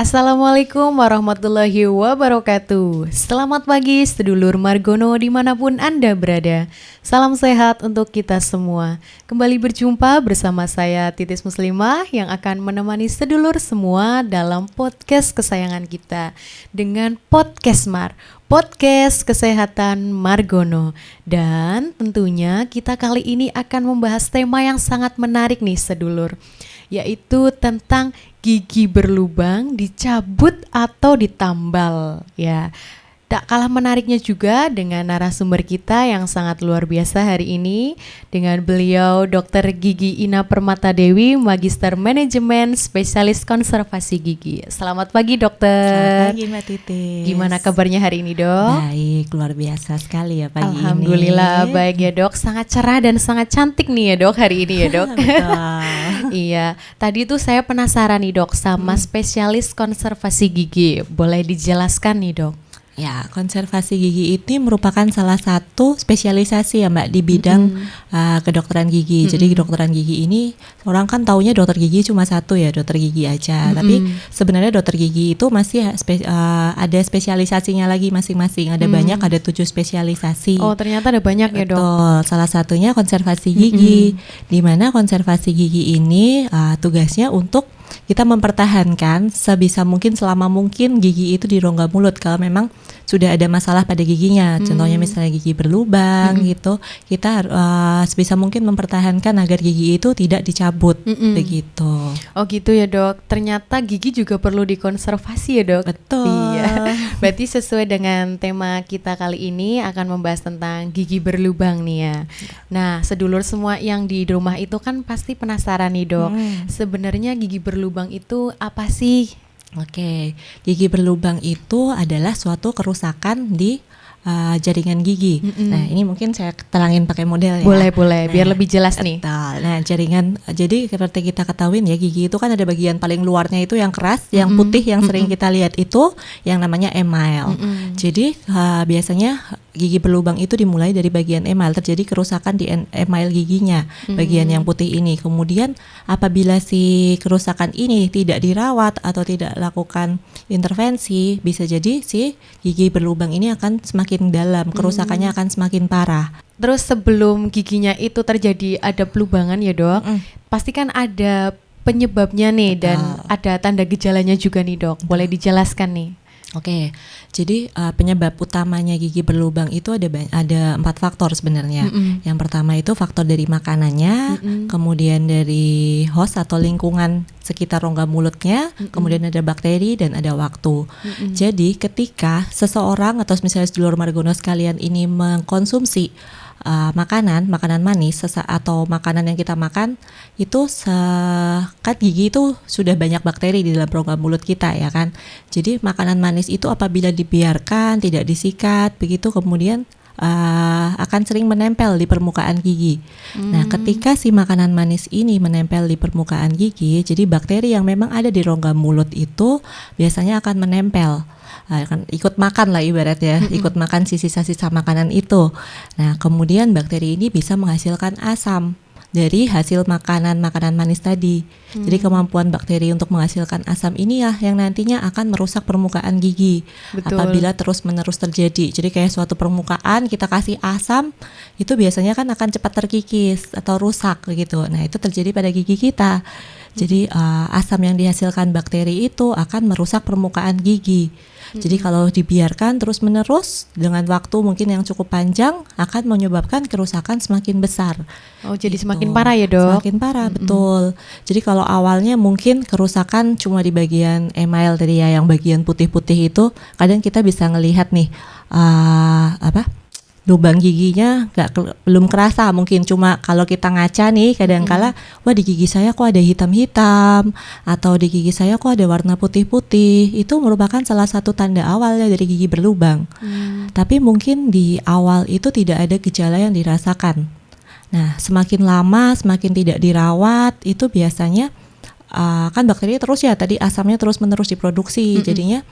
Assalamualaikum warahmatullahi wabarakatuh. Selamat pagi sedulur Margono dimanapun Anda berada. Salam sehat untuk kita semua. Kembali berjumpa bersama saya Titis Muslimah yang akan menemani sedulur semua dalam podcast kesayangan kita dengan Podcast Mar, podcast kesehatan Margono. Dan tentunya kita kali ini akan membahas tema yang sangat menarik nih sedulur, yaitu tentang gigi berlubang dicabut atau ditambal. Ya, tak kalah menariknya juga dengan narasumber kita yang sangat luar biasa hari ini, dengan beliau Dr. Gigi Ina Permata Dewi, Magister Manajemen, Spesialis Konservasi Gigi. Selamat pagi dokter. Selamat pagi Mbak Titis. Gimana kabarnya hari ini dok? Baik, luar biasa sekali ya pagi ini. Alhamdulillah baik ya dok, sangat cerah dan sangat cantik nih ya dok hari ini ya dok. Iya, tadi tuh saya penasaran nih dok sama spesialis konservasi gigi, boleh dijelaskan nih dok? Ya, konservasi gigi ini merupakan salah satu spesialisasi ya Mbak di bidang kedokteran gigi. Jadi kedokteran gigi ini orang kan taunya dokter gigi cuma satu ya, dokter gigi aja. Tapi sebenarnya dokter gigi itu masih ada spesialisasinya lagi masing-masing. Ada banyak, ada 7 spesialisasi. Oh ternyata ada banyak ya dok. Betul, salah satunya konservasi gigi. Di mana konservasi gigi ini tugasnya untuk kita mempertahankan sebisa mungkin selama mungkin gigi itu di rongga mulut kalau memang sudah ada masalah pada giginya. Contohnya misalnya gigi berlubang gitu, kita sebisa mungkin mempertahankan agar gigi itu tidak dicabut begitu. Oh gitu ya dok, ternyata gigi juga perlu dikonservasi ya dok. Betul. Iya. Berarti sesuai dengan tema kita kali ini akan membahas tentang gigi berlubang nih ya. Nah sedulur semua yang di rumah itu kan pasti penasaran nih dok, sebenarnya gigi berlubang itu apa sih? Oke, gigi berlubang itu adalah suatu kerusakan di jaringan gigi. Nah, ini mungkin saya terangin pakai model ya. Boleh, Nah, biar lebih jelas nih. betul. Nah, jaringan, jadi seperti kita ketahuin ya, gigi itu kan ada bagian paling luarnya itu yang keras, yang putih yang sering kita lihat itu yang namanya email. Jadi biasanya gigi berlubang itu dimulai dari bagian email, terjadi kerusakan di email giginya, bagian yang putih ini. Kemudian apabila si kerusakan ini tidak dirawat atau tidak lakukan intervensi, bisa jadi si gigi berlubang ini akan semakin dalam, kerusakannya akan semakin parah. Terus sebelum giginya itu terjadi ada pelubangan ya dok, pasti kan ada penyebabnya nih. Betul. Dan ada tanda gejalanya juga nih dok, boleh dijelaskan nih? Oke, jadi penyebab utamanya gigi berlubang itu ada 4 faktor sebenarnya. Yang pertama itu faktor dari makanannya, kemudian dari host atau lingkungan sekitar rongga mulutnya, kemudian ada bakteri dan ada waktu. Jadi ketika seseorang atau misalnya sedulur Margono sekalian ini mengkonsumsi makanan manis atau makanan yang kita makan itu kan gigi itu sudah banyak bakteri di dalam rongga mulut kita ya kan. Jadi makanan manis itu apabila dibiarkan tidak disikat begitu kemudian akan sering menempel di permukaan gigi. Nah, ketika si makanan manis ini menempel di permukaan gigi, jadi bakteri yang memang ada di rongga mulut itu biasanya akan menempel. Kan ikut makan lah ibaratnya, ikut makan si sisa-sisa makanan itu. Nah, kemudian bakteri ini bisa menghasilkan asam dari hasil makanan manis tadi. Jadi kemampuan bakteri untuk menghasilkan asam ini ya yang nantinya akan merusak permukaan gigi. Betul. Apabila terus-menerus terjadi. Jadi kayak suatu permukaan kita kasih asam, itu biasanya kan akan cepat terkikis atau rusak gitu. Nah, itu terjadi pada gigi kita. Jadi asam yang dihasilkan bakteri itu akan merusak permukaan gigi. Jadi kalau dibiarkan terus-menerus dengan waktu mungkin yang cukup panjang akan menyebabkan kerusakan semakin besar. Oh jadi Gitu. semakin parah ya dok? Semakin parah, betul. Jadi kalau awalnya mungkin kerusakan cuma di bagian email tadi ya, yang bagian putih-putih itu, kadang kita bisa ngelihat nih lubang giginya belum kerasa, mungkin cuma kalau kita ngaca nih kadang-kala wah di gigi saya kok ada hitam-hitam atau di gigi saya kok ada warna putih-putih, itu merupakan salah satu tanda awalnya dari gigi berlubang. Tapi mungkin di awal itu tidak ada gejala yang dirasakan. Nah, semakin lama semakin tidak dirawat itu biasanya kan bakteri terus ya, tadi asamnya terus-menerus diproduksi, jadinya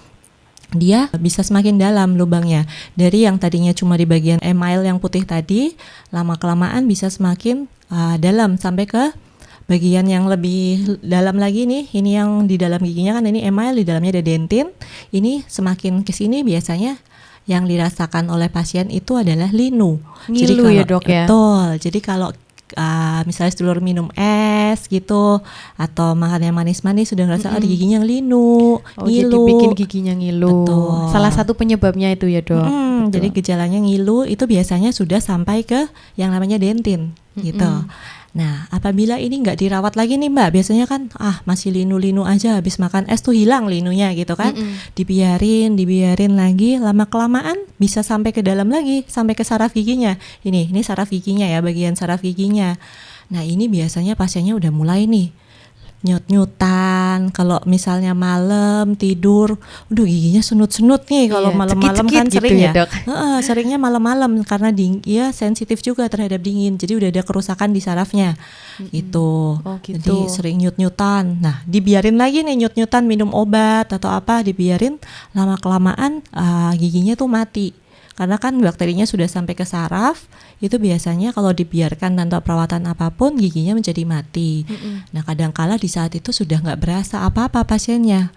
dia bisa semakin dalam lubangnya. Dari yang tadinya cuma di bagian email yang putih tadi, lama-kelamaan bisa semakin dalam sampai ke bagian yang lebih dalam lagi nih, ini yang di dalam giginya kan ini email, di dalamnya ada dentin. Ini semakin ke sini biasanya yang dirasakan oleh pasien itu adalah linu. Jadi Ngilu kalau ya dok ya? betul, jadi kalau misalnya sedulur minum es gitu atau makan yang manis-manis sudah ngerasa di giginya linu, Oh jadi ngilu. bikin giginya ngilu. Betul. Salah satu penyebabnya itu ya dok? Betul. Jadi gejalanya ngilu itu biasanya sudah sampai ke yang namanya dentin gitu. Nah, apabila ini nggak dirawat lagi nih Mbak, biasanya kan masih linu-linu aja, habis makan es tuh hilang linunya gitu kan. Dibiarin lagi, lama-kelamaan bisa sampai ke dalam lagi, sampai ke saraf giginya. Ini saraf giginya ya, bagian saraf giginya. Nah, ini biasanya pasiennya udah mulai nih nyut-nyutan. Kalau misalnya malam tidur, giginya senut-senut nih. Kalau malam-malam kan gitu sering ya. dok? Seringnya malam-malam karena ya sensitif juga terhadap dingin. Jadi udah ada kerusakan di sarafnya. Gitu. Oh, gitu. Jadi sering nyut-nyutan. Nah, dibiarin lagi nih nyut-nyutan, minum obat atau apa, dibiarin lama-kelamaan giginya tuh mati. Karena kan bakterinya sudah sampai ke saraf, itu biasanya kalau dibiarkan tanpa perawatan apapun giginya menjadi mati. Nah kadangkala di saat itu sudah nggak berasa apa-apa pasiennya,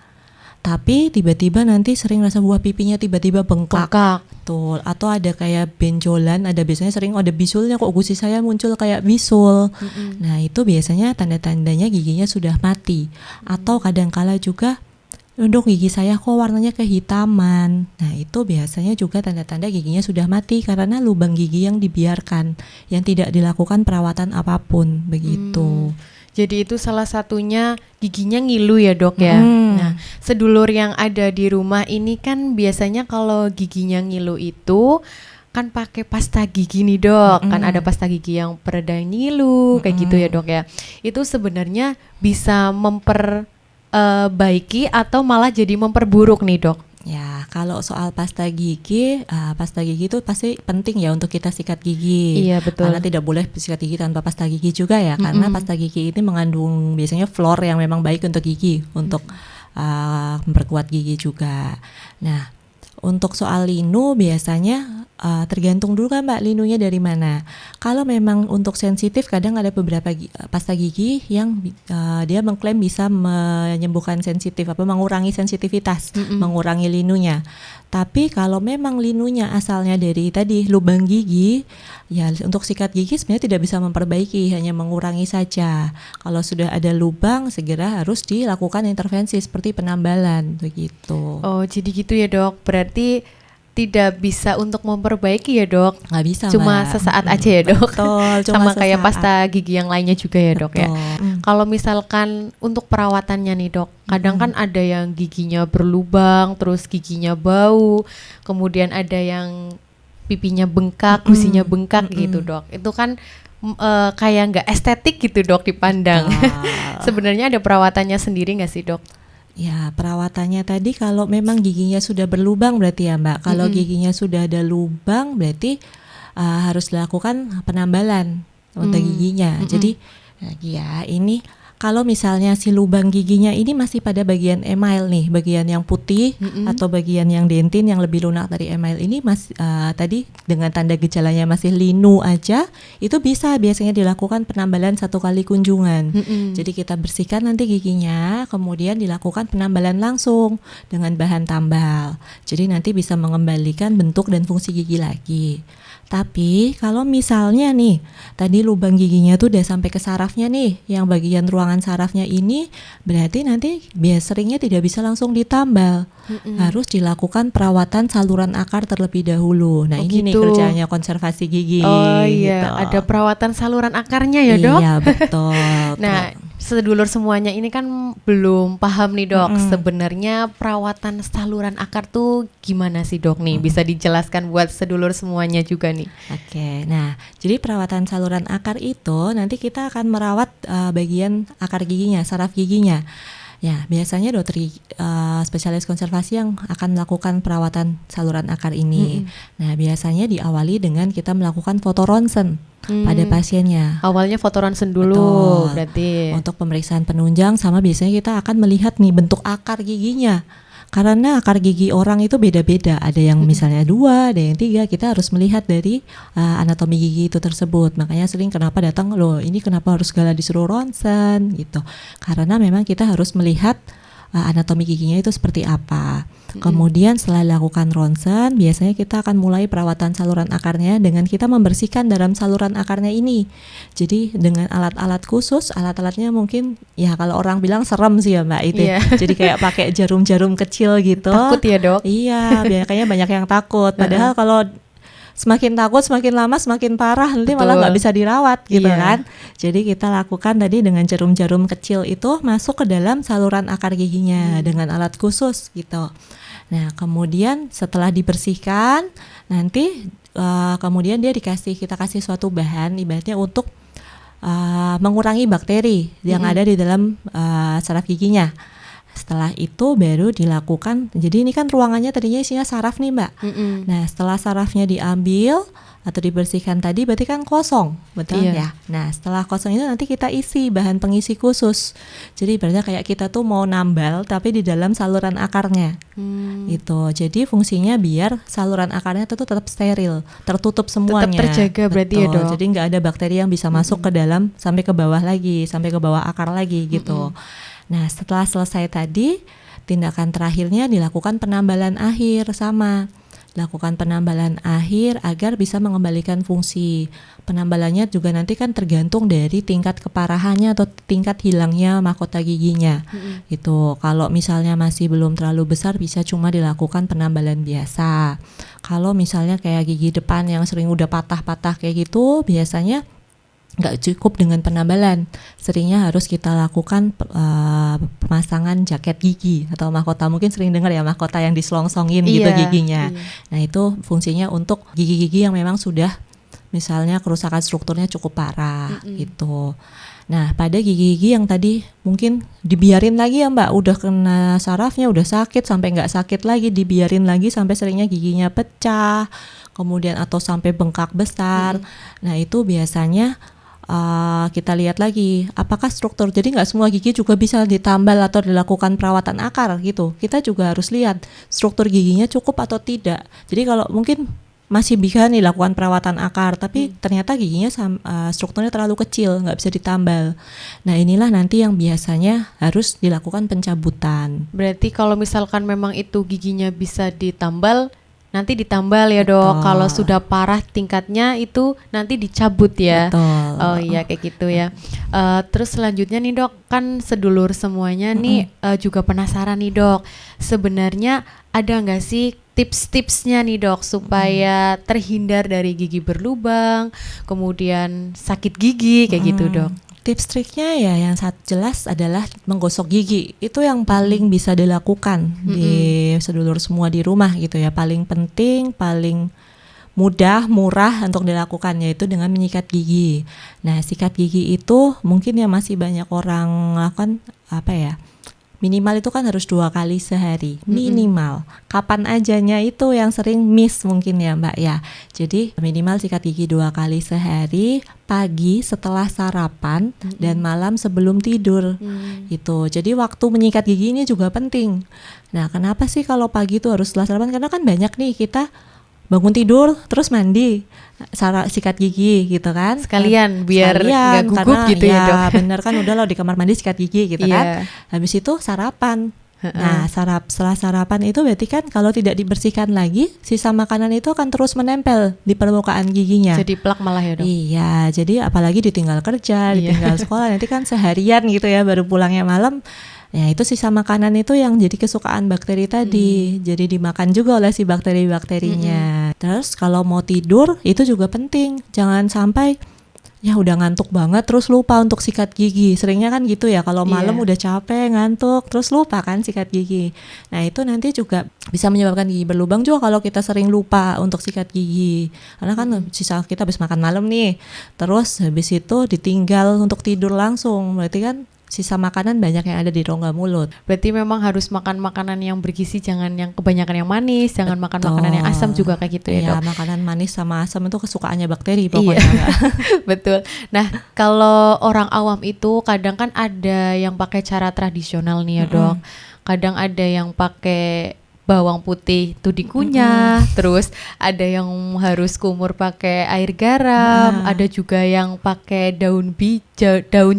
tapi tiba-tiba nanti sering rasa buah pipinya tiba-tiba bengkak. Betul. Atau ada kayak benjolan, ada biasanya sering ada bisulnya, kok gusi saya muncul kayak bisul. Nah itu biasanya tanda-tandanya giginya sudah mati. Atau kadangkala juga dok gigi saya kok warnanya kehitaman. Nah itu biasanya juga tanda-tanda giginya sudah mati karena lubang gigi yang dibiarkan, yang tidak dilakukan perawatan apapun begitu. Jadi itu salah satunya giginya ngilu ya dok ya. Nah sedulur yang ada di rumah ini kan biasanya kalau giginya ngilu itu kan pakai pasta gigi nih dok. Kan ada pasta gigi yang peredam ngilu kayak gitu ya dok ya. Itu sebenarnya bisa baiki atau malah jadi memperburuk nih dok? Ya kalau soal pasta gigi itu pasti penting ya untuk kita sikat gigi. Iya betul. Karena tidak boleh sikat gigi tanpa pasta gigi juga ya. Karena pasta gigi ini mengandung biasanya fluor yang memang baik untuk gigi, untuk memperkuat gigi juga. Nah untuk soal linu biasanya tergantung dulu kan Mbak linunya dari mana. Kalau memang untuk sensitif kadang ada beberapa pasta gigi yang dia mengklaim bisa menyembuhkan mengurangi sensitivitas, mengurangi linunya. Tapi kalau memang linunya asalnya dari tadi lubang gigi, ya untuk sikat gigi sebenarnya tidak bisa memperbaiki, hanya mengurangi saja. Kalau sudah ada lubang segera harus dilakukan intervensi seperti penambalan begitu. Oh jadi gitu ya dok, berarti tidak bisa untuk memperbaiki ya dok? Nggak bisa cuma Mbak. Sesaat aja ya dok? Betul, sama kayak pasta gigi yang lainnya juga ya dok ya? Kalau misalkan untuk perawatannya nih dok, kadang kan ada yang giginya berlubang, terus giginya bau, kemudian ada yang pipinya bengkak, gusinya bengkak gitu dok. Itu kan kayak nggak estetik gitu dok dipandang. Sebenarnya ada perawatannya sendiri nggak sih dok? Ya perawatannya tadi kalau memang giginya sudah berlubang berarti ya Mbak. Kalau giginya sudah ada lubang berarti harus dilakukan penambalan untuk giginya. Jadi ya ini kalau misalnya si lubang giginya ini masih pada bagian email nih, bagian yang putih atau bagian yang dentin yang lebih lunak dari email ini tadi dengan tanda gejalanya masih linu aja, itu bisa biasanya dilakukan penambalan 1 kali kunjungan. Jadi kita bersihkan nanti giginya, kemudian dilakukan penambalan langsung dengan bahan tambal. Jadi nanti bisa mengembalikan bentuk dan fungsi gigi lagi. Tapi kalau misalnya nih tadi lubang giginya tuh udah sampai ke sarafnya nih, yang bagian ruangan sarafnya ini, berarti nanti seringnya tidak bisa langsung ditambal. Harus dilakukan perawatan saluran akar terlebih dahulu. Nah ini nih kerjanya konservasi gigi. Oh iya, gitu. ada perawatan saluran akarnya ya dok? Iya betul. Nah sedulur semuanya ini kan belum paham nih dok, sebenarnya perawatan saluran akar tuh gimana sih dok nih? Bisa dijelaskan buat sedulur semuanya juga nih. Oke, nah jadi perawatan saluran akar itu nanti kita akan merawat bagian akar giginya, saraf giginya. Ya biasanya dokter spesialis konservasi yang akan melakukan perawatan saluran akar ini. Nah biasanya diawali dengan kita melakukan foto ronsen pada pasiennya. Awalnya foto ronsen dulu. Betul. Berarti untuk pemeriksaan penunjang, sama biasanya kita akan melihat nih bentuk akar giginya. Karena akar gigi orang itu beda-beda, ada yang misalnya 2, ada yang 3, kita harus melihat dari anatomi gigi itu tersebut. Makanya sering kenapa datang, loh ini kenapa harus segala disuruh ronsen gitu. Karena memang kita harus melihat anatomi giginya itu seperti apa. Kemudian setelah dilakukan ronsen, biasanya kita akan mulai perawatan saluran akarnya dengan kita membersihkan dalam saluran akarnya ini. Jadi dengan alat-alat khusus, alat-alatnya mungkin ya kalau orang bilang serem sih ya Mbak itu. Iya. Jadi kayak pakai jarum-jarum kecil gitu. Takut ya dok? Iya, kayaknya banyak yang takut. Padahal kalau semakin takut, semakin lama, semakin parah, nanti malah nggak bisa dirawat gitu Iya. kan. Jadi kita lakukan tadi dengan jarum-jarum kecil itu masuk ke dalam saluran akar giginya dengan alat khusus gitu. Nah kemudian setelah dibersihkan, nanti kemudian kita kasih suatu bahan ibaratnya untuk mengurangi bakteri yang ada di dalam saraf giginya. Setelah itu baru dilakukan, jadi ini kan ruangannya tadinya isinya saraf nih Mbak. Nah setelah sarafnya diambil atau dibersihkan tadi berarti kan kosong, betul ya. Nah setelah kosong itu nanti kita isi bahan pengisi khusus. Jadi berarti kayak kita tuh mau nambal tapi di dalam saluran akarnya. Gitu. Jadi fungsinya biar saluran akarnya itu tetap steril, tertutup semuanya. Tetap terjaga berarti ya dok. Jadi nggak ada bakteri yang bisa masuk ke dalam sampai ke bawah lagi, sampai ke bawah akar lagi gitu. Nah setelah selesai tadi, tindakan terakhirnya dilakukan penambalan akhir sama. Lakukan penambalan akhir agar bisa mengembalikan fungsi. Penambalannya juga nanti kan tergantung dari tingkat keparahannya atau tingkat hilangnya mahkota giginya. Gitu. Kalau misalnya masih belum terlalu besar bisa cuma dilakukan penambalan biasa. Kalau misalnya kayak gigi depan yang sering udah patah-patah kayak gitu, biasanya nggak cukup dengan penambalan, seringnya harus kita lakukan pemasangan jaket gigi atau mahkota. Mungkin sering dengar ya mahkota yang diselongsongin gitu giginya. Nah itu fungsinya untuk gigi-gigi yang memang sudah misalnya kerusakan strukturnya cukup parah gitu. Nah pada gigi-gigi yang tadi mungkin dibiarin lagi ya Mbak, udah kena sarafnya udah sakit sampai nggak sakit lagi, dibiarin lagi sampai seringnya giginya pecah, kemudian atau sampai bengkak besar. Nah itu biasanya kita lihat lagi apakah struktur, jadi nggak semua gigi juga bisa ditambal atau dilakukan perawatan akar gitu. Kita juga harus lihat struktur giginya cukup atau tidak. Jadi kalau mungkin masih bisa nih lakukan perawatan akar tapi ternyata giginya strukturnya terlalu kecil, nggak bisa ditambal. Nah inilah nanti yang biasanya harus dilakukan pencabutan. Berarti kalau misalkan memang itu giginya bisa ditambal, nanti ditambal ya dok. Kalau sudah parah tingkatnya itu nanti dicabut ya. Betul. Oh iya kayak gitu ya. Terus selanjutnya nih dok, kan sedulur semuanya nih juga penasaran nih dok. Sebenarnya ada nggak sih tips-tipsnya nih dok supaya terhindar dari gigi berlubang, kemudian sakit gigi kayak gitu dok? Tips triknya ya yang jelas adalah menggosok gigi. Itu yang paling bisa dilakukan di sedulur semua di rumah gitu ya. Paling penting, paling mudah, murah untuk dilakukan yaitu dengan menyikat gigi. Nah sikat gigi itu mungkin ya masih banyak orang lakukan apa ya, minimal itu kan harus 2 kali sehari minimal. Kapan ajanya itu yang sering miss mungkin ya Mbak ya. Jadi minimal sikat gigi 2 kali sehari, pagi setelah sarapan dan malam sebelum tidur. Gitu. Jadi waktu menyikat gigi ini juga penting. Nah kenapa sih kalau pagi itu harus setelah sarapan? Karena kan banyak nih kita bangun tidur terus mandi, sikat gigi gitu kan, sekalian biar nggak gugup karena, gitu ya dok. Bener kan udah lo di kamar mandi sikat gigi gitu kan, habis itu sarapan. Nah setelah sarapan itu berarti kan kalau tidak dibersihkan lagi, sisa makanan itu akan terus menempel di permukaan giginya. Jadi plak malah ya dok. Iya, jadi apalagi ditinggal kerja, ditinggal sekolah, nanti kan seharian gitu ya baru pulangnya malam. Ya itu sisa makanan itu yang jadi kesukaan bakteri tadi, jadi dimakan juga oleh si bakteri-bakterinya. Terus kalau mau tidur itu juga penting, jangan sampai ya udah ngantuk banget terus lupa untuk sikat gigi. Seringnya kan gitu ya, kalau malam udah capek, ngantuk, terus lupa kan sikat gigi. Nah itu nanti juga bisa menyebabkan gigi berlubang juga kalau kita sering lupa untuk sikat gigi. Karena kan sisa kita habis makan malam nih, terus habis itu ditinggal untuk tidur langsung, berarti kan sisa makanan banyak yang ada di rongga mulut. Berarti memang harus makan makanan yang bergizi, jangan yang kebanyakan yang manis, jangan makan makanan yang asam juga kayak gitu ya, Dok. Makanan manis sama asam itu kesukaannya bakteri pokoknya. Iya. Betul. Nah, kalau orang awam itu kadang kan ada yang pakai cara tradisional nih ya, Dok. Kadang ada yang pakai bawang putih itu dikunyah, terus ada yang harus kumur pakai air garam, ada juga yang pakai daun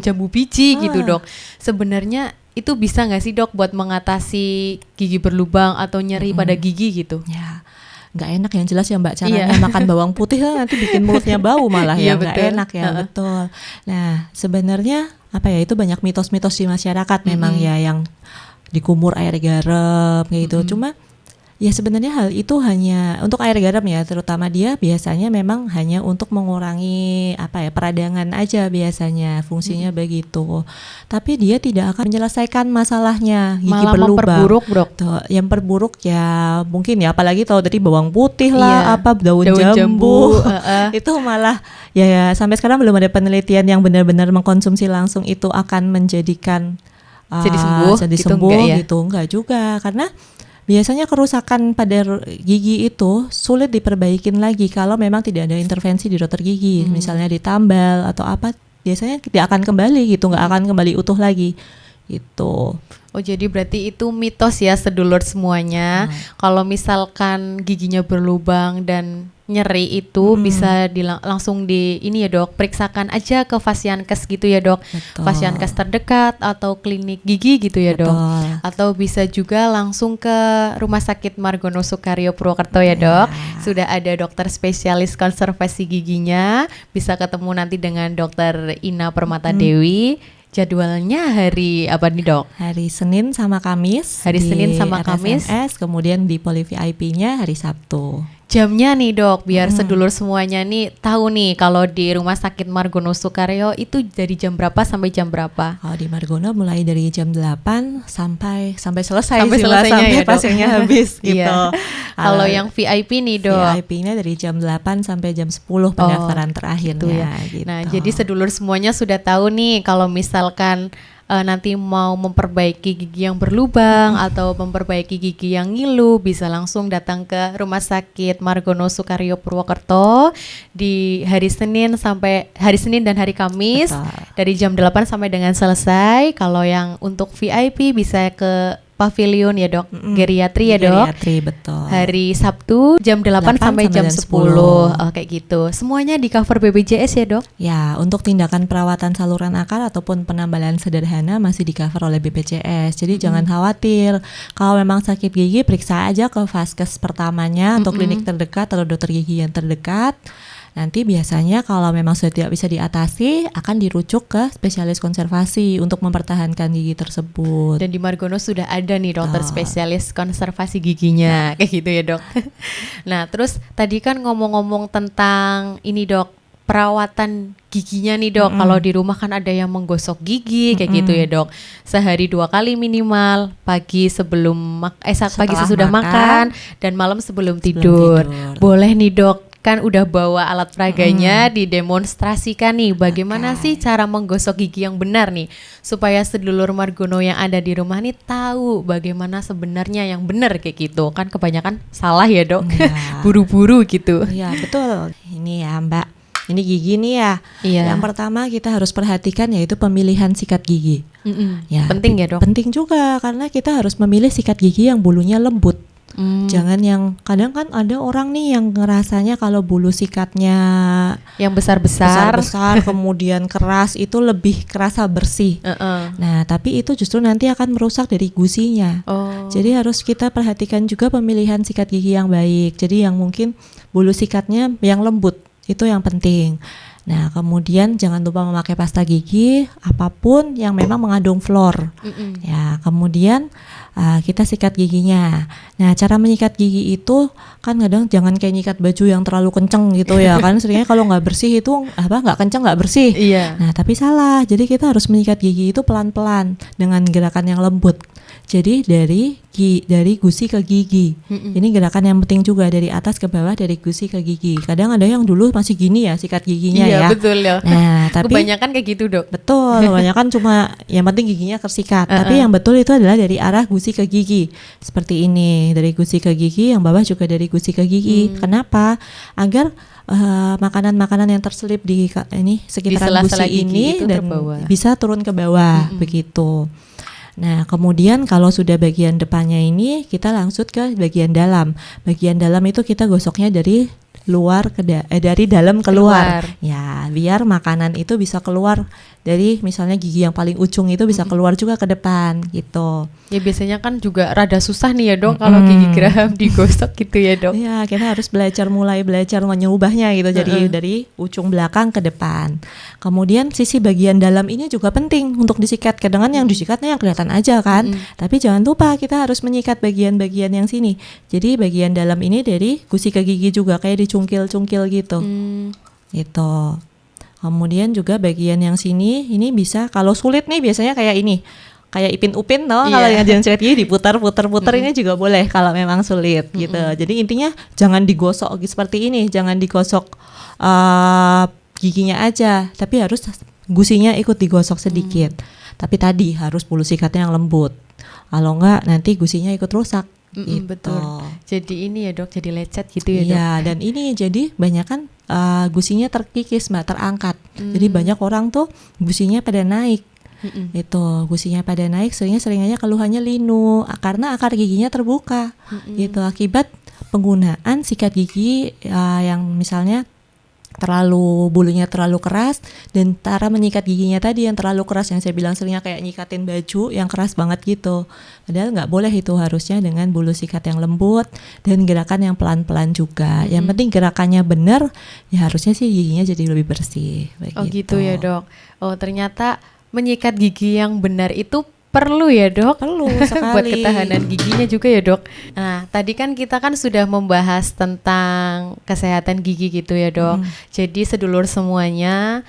jambu biji gitu, Dok. Sebenarnya itu bisa nggak sih, Dok, buat mengatasi gigi berlubang atau nyeri pada gigi gitu? Ya, nggak enak yang jelas ya Mbak, caranya makan bawang putih nanti bikin mulutnya bau malah ya, nggak enak ya, betul. Nah, sebenarnya apa ya, itu banyak mitos-mitos di masyarakat memang ya, yang dikumur air garam kayak gitu. Cuma ya sebenarnya hal itu hanya untuk air garam ya, terutama dia biasanya memang hanya untuk mengurangi peradangan aja biasanya, fungsinya begitu. Tapi dia tidak akan menyelesaikan masalahnya gigi malah berlubang. Memperburuk, Dok. Tuh, yang perburuk ya mungkin ya, apalagi kalau dari bawang putih lah, daun jambu. Itu malah ya sampai sekarang belum ada penelitian yang benar-benar mengkonsumsi langsung itu akan menjadikan jadi sembuh gitu, enggak juga, karena biasanya kerusakan pada gigi itu sulit diperbaikin lagi kalau memang tidak ada intervensi di dokter gigi, misalnya ditambal atau apa, biasanya tidak akan kembali gitu, nggak akan kembali utuh lagi gitu. Oh, jadi berarti itu mitos ya, sedulur semuanya. Kalau misalkan giginya berlubang dan nyeri itu bisa langsung ini ya, Dok, periksakan aja ke Fasiankes gitu ya, Dok. Fasiankes terdekat atau klinik gigi gitu ya, Dok. Atau bisa juga langsung ke Rumah Sakit Margono Soekario Purwokerto ya, Dok. Sudah ada dokter spesialis konservasi giginya. Bisa ketemu nanti dengan Dokter Ina Permata Dewi. Jadwalnya hari apa nih, Dok? Hari Senin sama Kamis. Hari Senin sama Kamis. Kemudian di Poli VIP-nya hari Sabtu. Jamnya nih, Dok, biar sedulur semuanya nih tahu nih kalau di Rumah Sakit Margono Soekario itu dari jam berapa sampai jam berapa? Kalau di Margono mulai dari jam 8 sampai selesai, sampai ya, pasiennya habis gitu. Kalau yang VIP nih, Dok, VIP-nya dari jam 8 sampai jam 10 pendaftaran terakhirnya gitu. Nah, jadi sedulur semuanya sudah tahu nih kalau misalkan nanti mau memperbaiki gigi yang berlubang atau memperbaiki gigi yang ngilu, bisa langsung datang ke Rumah Sakit Margono Soekario Purwokerto di hari Senin dan hari Kamis. Dari jam 8 sampai dengan selesai. Kalau yang untuk VIP bisa ke Pavilion ya, Dok, geriatri ya, Dok. Geriatri, betul. Hari Sabtu jam 8 sampai jam 10. Kayak gitu. Semuanya di cover BPJS ya, Dok? Ya, untuk tindakan perawatan saluran akar ataupun penambalan sederhana masih di cover oleh BPJS. Jadi jangan khawatir. Kalau memang sakit gigi, periksa aja ke vaskes pertamanya atau klinik terdekat atau dokter gigi yang terdekat. Nanti biasanya kalau memang sudah tidak bisa diatasi, akan dirujuk ke spesialis konservasi untuk mempertahankan gigi tersebut. Dan di Margono sudah ada nih dokter spesialis konservasi giginya, kayak gitu ya, Dok. Nah, terus tadi kan ngomong-ngomong tentang ini, Dok, perawatan giginya nih, Dok. Kalau di rumah kan ada yang menggosok gigi kayak gitu ya, Dok. Sehari 2 kali minimal, pagi pagi sesudah makan dan malam sebelum tidur. Boleh nih, Dok, kan udah bawa alat peraganya, didemonstrasikan nih bagaimana sih cara menggosok gigi yang benar nih, supaya sedulur Margono yang ada di rumah nih tahu bagaimana sebenarnya yang benar kayak gitu. Kan kebanyakan salah ya, Dok. Buru-buru gitu. Iya, betul. Ini ya, Mbak, ini gigi nih ya. Yang pertama kita harus perhatikan yaitu pemilihan sikat gigi. Ya, penting ya, Dok? Penting juga, karena kita harus memilih sikat gigi yang bulunya lembut. Jangan yang kadang kan ada orang nih yang ngerasanya kalau bulu sikatnya yang besar-besar kemudian keras itu lebih kerasa bersih. Nah, tapi itu justru nanti akan merusak dari gusinya. Jadi harus kita perhatikan juga pemilihan sikat gigi yang baik. Jadi yang mungkin bulu sikatnya yang lembut, itu yang penting. Nah, kemudian jangan lupa memakai pasta gigi apapun yang memang mengandung fluor. Ya, kemudian kita sikat giginya. Nah, cara menyikat gigi itu kan kadang jangan kayak nyikat baju yang terlalu kenceng gitu ya kan. Seringnya kalau nggak bersih itu nggak kenceng nggak bersih. Iya. Nah, tapi salah. Jadi kita harus menyikat gigi itu pelan-pelan dengan gerakan yang lembut. Jadi dari gusi ke gigi. Ini gerakan yang penting juga, dari atas ke bawah, dari gusi ke gigi. Kadang ada yang dulu masih gini ya sikat giginya Iya, ya. betul ya. Nah, tapi kebanyakan kayak gitu, Dok. betul, kebanyakan cuma yang penting giginya tersikat. Tapi yang betul itu adalah dari arah gusi ke gigi. Seperti ini, dari gusi ke gigi, yang bawah juga dari gusi ke gigi. Kenapa? Agar makanan-makanan yang terselip di sekitaran sela-sela gusi gigi ini itu dan terbawah. bisa turun ke bawah, begitu. Nah, kemudian kalau sudah bagian depannya ini, kita langsung ke bagian dalam. Bagian dalam itu kita gosoknya dari luar dari dalam keluar. Ya, biar makanan itu bisa keluar dari misalnya gigi yang paling ujung itu bisa keluar juga ke depan gitu. Ya biasanya kan juga rada susah nih ya, Dok, kalau gigi geram digosok gitu ya, Dok. Iya, kita harus mulai belajar mengubahnya gitu. Jadi dari ujung belakang ke depan. Kemudian sisi bagian dalam ini juga penting untuk disikat. Kadang yang disikatnya yang kelihatan aja kan. Tapi jangan lupa kita harus menyikat bagian-bagian yang sini. Jadi bagian dalam ini dari gusi ke gigi juga kayak dicungkil-cungkil gitu. Gitu. Kemudian juga bagian yang sini ini bisa, kalau sulit nih biasanya kayak ini. Kayak Ipin Upin kalau yang sikat gigi diputar-putar ini juga boleh kalau memang sulit gitu. Jadi intinya jangan digosok seperti ini, jangan digosok giginya aja, tapi harus gusinya ikut digosok sedikit. Tapi tadi harus bulu sikatnya yang lembut. Kalau enggak nanti gusinya ikut rusak. Gitu. Betul. Jadi ini ya, Dok, jadi lecet gitu ya, Dok. Iya, dan ini jadi banyak kan gusinya terkikis, Mbak, terangkat. Jadi banyak orang tuh gusinya pada naik. Itu gusinya pada naik, seringnya keluhannya linu karena akar giginya terbuka. Itu akibat penggunaan sikat gigi yang misalnya bulunya terlalu keras, dan cara menyikat giginya tadi yang terlalu keras, yang saya bilang seringnya kayak nyikatin baju yang keras banget gitu. Padahal nggak boleh, itu harusnya dengan bulu sikat yang lembut dan gerakan yang pelan-pelan juga. Yang penting gerakannya benar, ya harusnya sih giginya jadi lebih bersih. Begitu. Oh gitu ya, Dok. Oh ternyata menyikat gigi yang benar itu perlu ya, Dok? Perlu sekali. Buat ketahanan giginya juga ya, Dok. Nah, tadi kan kita sudah membahas tentang kesehatan gigi gitu ya, Dok. Jadi sedulur semuanya,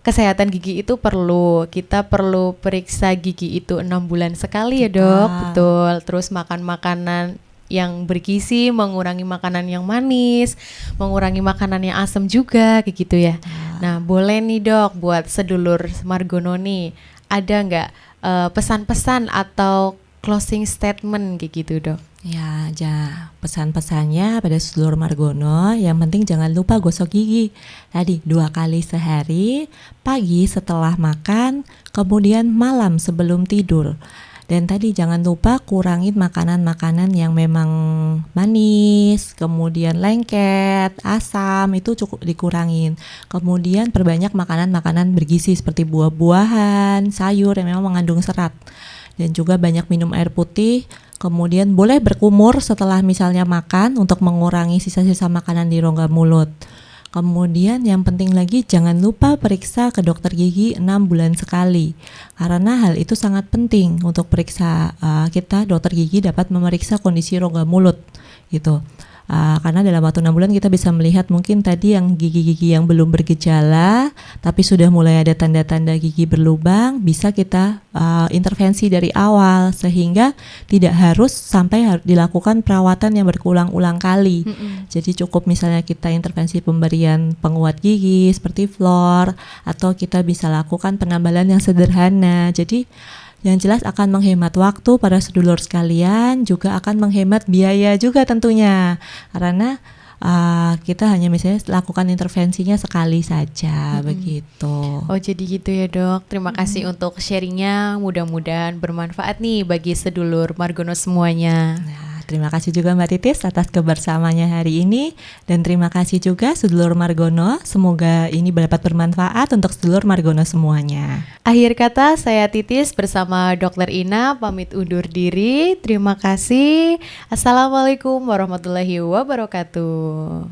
kesehatan gigi itu perlu. Kita perlu periksa gigi itu 6 bulan sekali ya, Dok. Betul. Terus makan makanan yang bergizi, mengurangi makanan yang manis, mengurangi makanan yang asam juga, kayak gitu ya. Nah, boleh nih, Dok, buat sedulur Margono nih, ada nggak pesan-pesan atau closing statement kayak gitu, Dok? Ya, pesan-pesannya pada sedulur Margono, yang penting jangan lupa gosok gigi. Tadi 2 kali sehari, pagi setelah makan, kemudian malam sebelum tidur. Dan tadi jangan lupa kurangin makanan-makanan yang memang manis, kemudian lengket, asam, itu cukup dikurangin. Kemudian perbanyak makanan-makanan bergizi seperti buah-buahan, sayur yang memang mengandung serat. Dan juga banyak minum air putih. Kemudian boleh berkumur setelah misalnya makan untuk mengurangi sisa-sisa makanan di rongga mulut. Kemudian yang penting lagi, jangan lupa periksa ke dokter gigi 6 bulan sekali. Karena hal itu sangat penting untuk periksa kita, dokter gigi dapat memeriksa kondisi rongga mulut gitu. Karena dalam waktu 6 bulan kita bisa melihat mungkin tadi yang gigi-gigi yang belum bergejala tapi sudah mulai ada tanda-tanda gigi berlubang, bisa kita intervensi dari awal sehingga tidak harus sampai dilakukan perawatan yang berulang-ulang kali. Jadi cukup misalnya kita intervensi pemberian penguat gigi seperti fluor, atau kita bisa lakukan penambalan yang sederhana. Jadi yang jelas akan menghemat waktu para sedulur sekalian, juga akan menghemat biaya juga tentunya. Karena kita hanya misalnya lakukan intervensinya sekali saja, begitu. Oh jadi gitu ya, Dok. Terima kasih untuk sharingnya, mudah-mudahan bermanfaat nih bagi sedulur Margono semuanya. Terima kasih juga Mbak Titis atas kebersamaannya hari ini, dan terima kasih juga sedulur Margono. Semoga ini dapat bermanfaat untuk sedulur Margono semuanya. Akhir kata, saya Titis bersama Dr. Ina pamit undur diri. Terima kasih. Assalamualaikum warahmatullahi wabarakatuh.